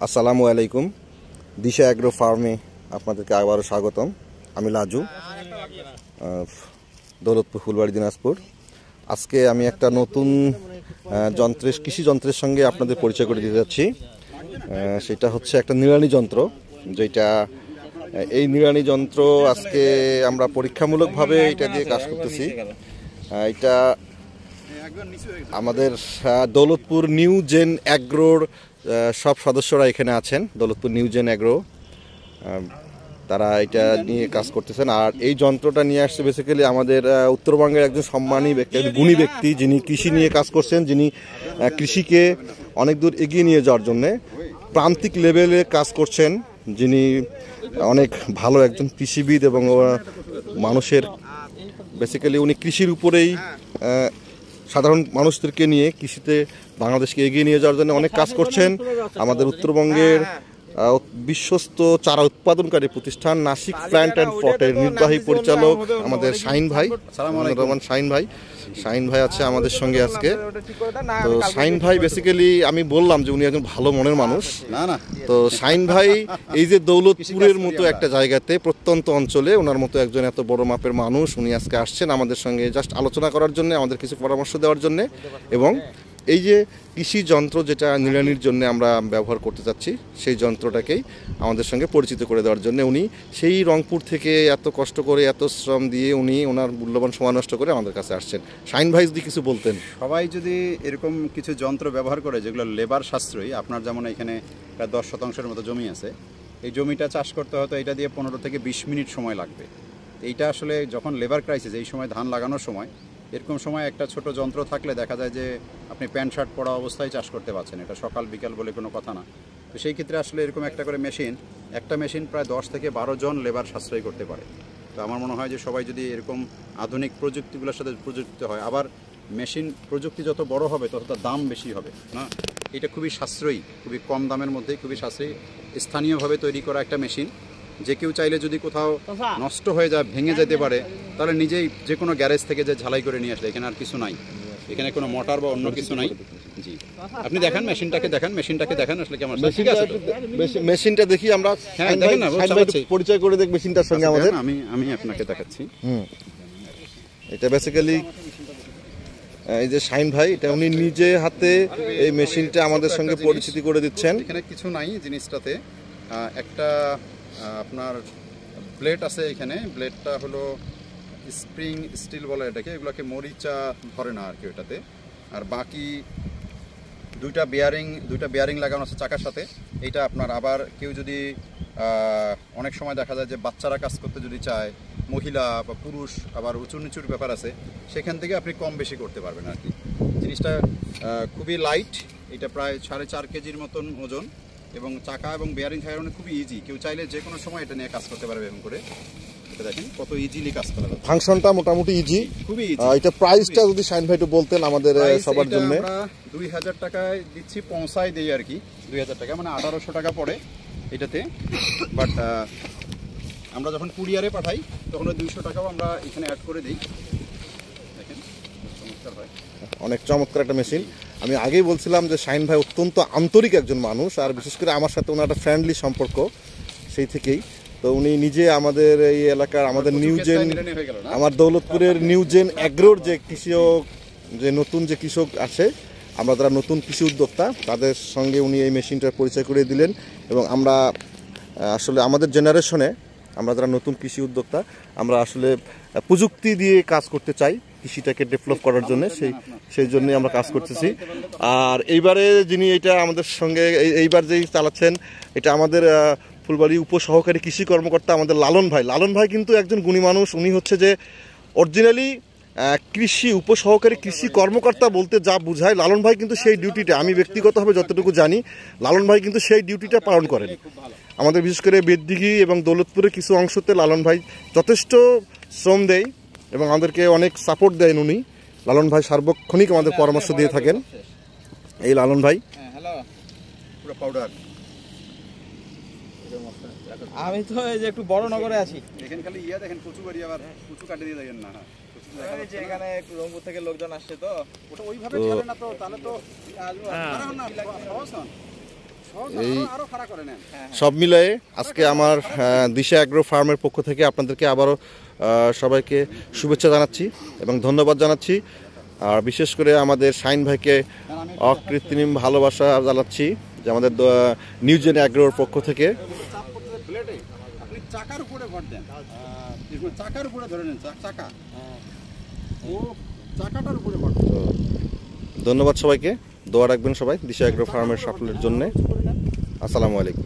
আসসালামু আলাইকুম। দিশা অ্যাগ্রো ফার্মে আপনাদেরকে আবারও স্বাগতম। আমি লাজু, দৌলতপুর, ফুলবাড়ি, দিনাজপুর। আজকে আমি একটা নতুন কৃষি যন্ত্রের সঙ্গে আপনাদের পরিচয় করে দিতে যাচ্ছি। সেটা হচ্ছে একটা নিড়ানি যন্ত্র, যেটা এই নিড়ানি যন্ত্র আজকে আমরা পরীক্ষামূলকভাবে এটা দিয়ে কাজ করতেছি। এটা আমাদের দৌলতপুর নিউ জেন অ্যাগ্রোর সব সদস্যরা এখানে আছেন। দৌলতপুর নিউ জেন অ্যাগ্রো তারা এটা নিয়ে কাজ করতেছেন। আর এই যন্ত্রটা নিয়ে আসছে বেসিক্যালি আমাদের উত্তরবঙ্গের একজন সম্মানী ব্যক্তি, গুণী ব্যক্তি, যিনি কৃষি নিয়ে কাজ করছেন, যিনি কৃষিকে অনেক দূর এগিয়ে নিয়ে যাওয়ার জন্যে প্রান্তিক লেভেলে কাজ করছেন, যিনি অনেক ভালো একজন কৃষিবিদ এবং মানুষের বেসিক্যালি উনি কৃষির উপরেই সাধারণ মানুষদেরকে নিয়ে কৃষিতে বাংলাদেশকে এগিয়ে নিয়ে যাওয়ার জন্য অনেক কাজ করছেন। আমাদের উত্তরবঙ্গের বিশ্বস্ত চারা উৎপাদনকারী প্রতিষ্ঠান নাসিক প্ল্যান্ট অ্যান্ড পটের নির্বাহী পরিচালক আমাদের শাহিন ভাই, শাহিন ভাই আছে আমাদের সঙ্গে আজকে। তো শাহিন ভাই বেসিক্যালি আমি বললাম যে উনি একজন ভালো মনের মানুষ। তো শাহিন ভাই এই যে দৌলতপুরের মতো একটা জায়গাতে, প্রত্যন্ত অঞ্চলে ওনার মতো একজন এত বড় মাপের মানুষ, উনি আজকে আসছেন আমাদের সঙ্গে জাস্ট আলোচনা করার জন্য, আমাদের কিছু পরামর্শ দেওয়ার জন্য। এবং এই যে কৃষি যন্ত্র যেটা নিড়ানির জন্য আমরা ব্যবহার করতে চাচ্ছি, সেই যন্ত্রটাকেই আমাদের সঙ্গে পরিচিত করে দেওয়ার জন্য উনি সেই রংপুর থেকে এত কষ্ট করে, এত শ্রম দিয়ে উনি ওনার মূল্যবান সময় নষ্ট করে আমাদের কাছে আসছেন। শাহিন ভাই যদি কিছু বলতেন। সবাই যদি এরকম কিছু যন্ত্র ব্যবহার করে যেগুলো লেবার সাশ্রয়ী, আপনার যেমন এখানে প্রায় 10% মতো জমি আছে, এই জমিটা চাষ করতে হয়তো এটা দিয়ে 15 থেকে 20 মিনিট সময় লাগবে। এইটা আসলে যখন লেবার ক্রাইসিস, এই সময় ধান লাগানোর সময়, এরকম সময় একটা ছোট যন্ত্র থাকলে দেখা যায় যে আপনি প্যান্ট শার্ট পরা অবস্থায় চাষ করতে পারছেন। এটা সকাল বিকাল বলে কোনো কথা না। তো সেই ক্ষেত্রে আসলে এরকম একটা করে একটা মেশিন প্রায় 10 থেকে 12 জন লেবার সাশ্রয় করতে পারে। তো আমার মনে হয় যে সবাই যদি এরকম আধুনিক প্রযুক্তিগুলোর সাথে প্রযুক্ত হয়, আবার মেশিন প্রযুক্তি যত বড় হবে তত তার দাম বেশি হবে না। এটা খুবই সাশ্রয়ী, খুবই কম দামের মধ্যেই খুবই সাশ্রয়ী, স্থানীয়ভাবে তৈরি করা একটা মেশিন। যে কেউ চাইলে যদি কোথাও নষ্ট হয়ে যায়, ভেঙে যেতে পারে, তাহলে নিজেই যে কোনো গ্যারেজ থেকে যে ঝালাই করে নিয়ে আসলে, এখানে আর কিছু নাই, এখানে কোনো মোটর বা অন্য কিছু নাই। জি, আপনি দেখেন মেশিনটাকে দেখেন আসলে কেমন। ঠিক আছে, মেশিনটা দেখি আমরা। হ্যাঁ দেখেন না, পরিচয় করে দেখ মেশিনটার সঙ্গে আমাদের। আমি আপনাকে দেখাচ্ছি। এটা বেসিক্যালি এই যে শাহিন ভাই, এটা উনি নিজে হাতে এই মেশিনটা আমাদের সঙ্গে পরিচিতি করে দিচ্ছেন। এখানে কিছু নাই জিনিসটাতে, একটা আপনার ব্লেড আছে এখানে। ব্লেডটা হলো স্প্রিং স্টিল বলে এটাকে, এগুলোকে মরিচা ধরে না আর কি ওটাতে। আর বাকি দুইটা বিয়ারিং লাগানো আছে চাকার সাথে। এইটা আপনার আবার কেউ যদি অনেক সময় দেখা যায় যে বাচ্চারা কাজ করতে যদি চায়, মহিলা বা পুরুষ, আবার উঁচু নিচুর ব্যাপার আছে, সেখান থেকে আপনি কম বেশি করতে পারবেন আর কি। জিনিসটা খুবই লাইট, এটা প্রায় 4.5 কেজির মতন ওজন, এবং চাকা এবং বেয়ারিং থাকার খুবই ইজি। কেউ চাইলে যে কোনো সময় এটা নিয়ে কাজ করতে পারবে। এরকম করে দেখেন কত ইজিলি কাজ করা যায়। ফাংশনটা মোটামুটি ইজি, খুবই ইজি। এটা প্রাইসটা যদি শাহিন ভাই একটু বলতেন আমাদের সবার জন্য। আমরা 2000 টাকায় দিচ্ছি, পৌঁছায় দেই আর কি। 2000 টাকা মানে 1800 টাকা পড়ে এটাতে। বাট আমরা যখন কুরিয়ারে পাঠাই তখন ওই 200 টাকাও আমরা এখানে অ্যাড করে দিই। দেখেন চমৎকার হয়, অনেক চমৎকার একটা মেশিন। আমি আগেই বলছিলাম যে শাহিন ভাই অত্যন্ত আন্তরিক একজন মানুষ, আর বিশেষ করে আমার সাথে ওনার একটা ফ্রেন্ডলি সম্পর্ক সেই থেকেই। তো উনি নিজে আমাদের এই এলাকার, আমাদের নিউ জেন, আমার দৌলতপুরের নিউ জেন অ্যাগ্রোর যে কৃষক, যে নতুন যে কৃষক আছে, আমরা যারা নতুন কৃষি উদ্যোক্তা, তাদের সঙ্গে উনি এই মেশিনটার পরিচয় করে দিলেন। এবং আমরা আসলে আমাদের জেনারেশনে, আমরা যারা নতুন কৃষি উদ্যোক্তা, আমরা আসলে প্রযুক্তি দিয়ে কাজ করতে চাই কৃষিটাকে ডেভেলপ করার জন্য, সেই জন্যই আমরা কাজ করতেছি। আর এইবারে যিনি এটা আমাদের সঙ্গে এইবার যেই চালাচ্ছেন, এটা আমাদের ফুলবাড়ি উপসহকারী কৃষি কর্মকর্তা আমাদের লালন ভাই কিন্তু একজন গুণী মানুষ। উনি হচ্ছে যে অরিজিনালি কৃষি উপসহকারী কৃষি কর্মকর্তা বলতে যা বোঝায়, লালন ভাই কিন্তু সেই ডিউটিটা, আমি ব্যক্তিগতভাবে যতটুকু জানি, লালন ভাই কিন্তু সেই ডিউটিটা পালন করেন। আমাদের বিশেষ করে বেদদিঘি এবং দৌলতপুরের কিছু অংশতে লালন ভাই যথেষ্ট শ্রম দেয় এবং আমাদেরকে অনেক সাপোর্ট দেন উনি। লালন ভাই সার্বক্ষণিক আমাদের পরামর্শ দিয়ে থাকেন। এই লালন ভাই। আমি তো এই যে একটু বড় নগরে আছি, দেখেন খালি দেখেন কচু বাড়ি, আবার কচু কাটে দিয়ে দেখেন না। এখানে একটু রংপুর থেকে লোকজন আসছে, তো ওটা ওইভাবে চলে না, তো তাহলে তো এই আরো খাড়া করে নেন। সব মিলিয়ে আজকে আমার দিশা অ্যাগ্রো ফার্মের পক্ষ থেকে আপনাদেরকে আবারও সবাইকে শুভেচ্ছা জানাচ্ছি এবং ধন্যবাদ জানাচ্ছি। আর বিশেষ করে আমাদের শাইন ভাইকে অকৃত্রিম ভালোবাসা জানাচ্ছি যে আমাদের নিউজেন অ্যাগ্রোর পক্ষ থেকে। চাপ করতেছে প্লেটে, আপনি চাকার উপরে ভর দেন, দেখুন চাকার উপরে ধরে নেন, চাকা ও চাকাটার উপরে ভর দেন। ধন্যবাদ সবাইকে, দোয়া রাখবেন সবাই দিশা অ্যাগ্রো ফার্মের সাফল্যের জন্য। আসসালামু আলাইকুম।